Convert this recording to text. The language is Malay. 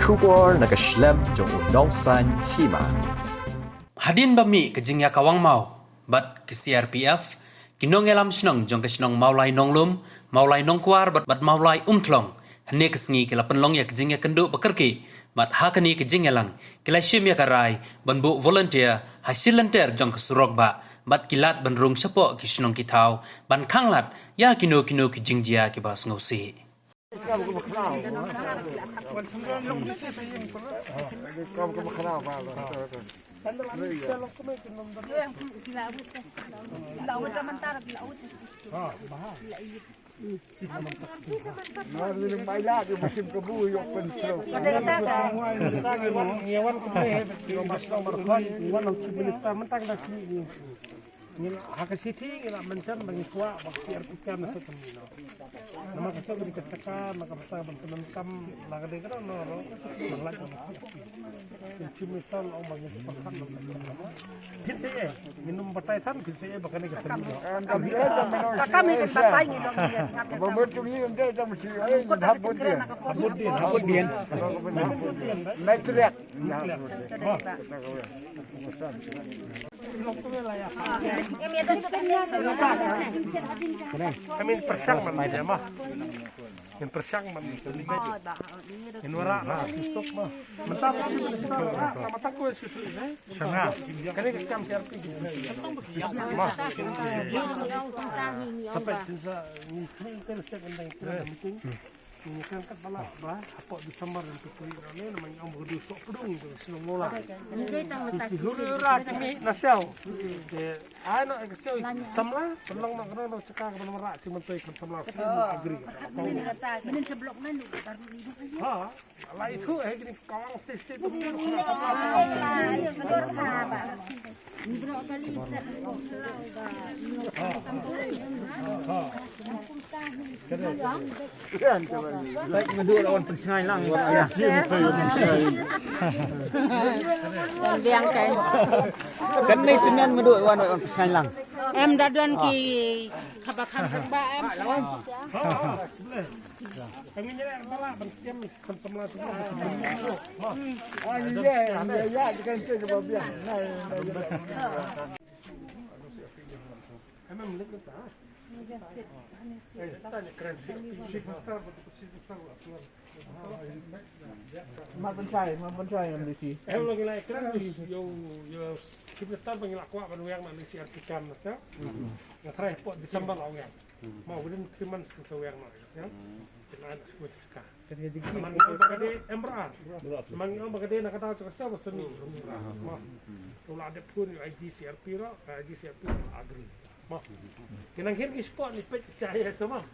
出国那个 slam 中农山戏嘛。 Hadin bami ke jingya kawang mau, bat ke CRPF, kinong elam senong jong ke senong maulai nonglum, maulai nongkuar bat maulai umtlong, hane ke sengi ke lapenlong ya ke jingya kenduk bekerki, bat hakani ke jingyalang, ke lasyim ya karai, ban bu volunteer, hasil lenter jong ke surok bat kilat ban rung sepok ke senong kitau, ban kanglat ya kino ke jingjia ke bas ngosi. Ngila hakasiti ngila mencan bagi tua bagi CRPK nasa kamino. Nama kasi ko dikatakan nakapasa bantuan laga de karo no langlag ko. Cimisal ang bagi pakan no. Kinse e minum batay tan kinse e bakane ka samino. Kami ke batay ni dong dia. Betul ni dia dah mesti habut dia. Habut dia. Naik teriak. Kami persyang man dia mah. Yang persyang man liga. Yang wara susuk mah. Mentap mata ko situ ini. Sanga. Kani kecam CRP. Mah. Sampai bisa ni kan step endang meeting. Ini kan pala ba apa Desember itu ini namanya ang berdusok pedung itu sinong mola. Ini hurura kami nasel. Ano eksel samla pelong nak kena cekak ke merak cuma tu ikan samla agri. Ini kata ini seblok nan baru ini. Ha, lah itu gini kawang state tu. Ini berapa kali Baik menduk lawan persengai lang. Ya. Dan biang kan. Kan ni tunian menduk lawan persengai lang. Em dadan ki kabakan ba em. Kami nyerah bala bertiam kan samla tu. Ah ya kan tu babian. Emang melihat tak? Tanya keren sih. Mabencay yang di sini. Em lagi like keren yo kita start pengilak kuat pada yang nak isi artikan masa. Ngatrai pot Desember lah yang. Mau within 3 months kan sewang nak ya. Kita ada semua cekah. Jadi mangi orang bagade emran. Mangi orang bagade nak kata cakap siapa seni. Mah. Kalau ada pun IGCRP ro, IGCRP agri. Mah. Kenang kiri sport ni pecah ya semua.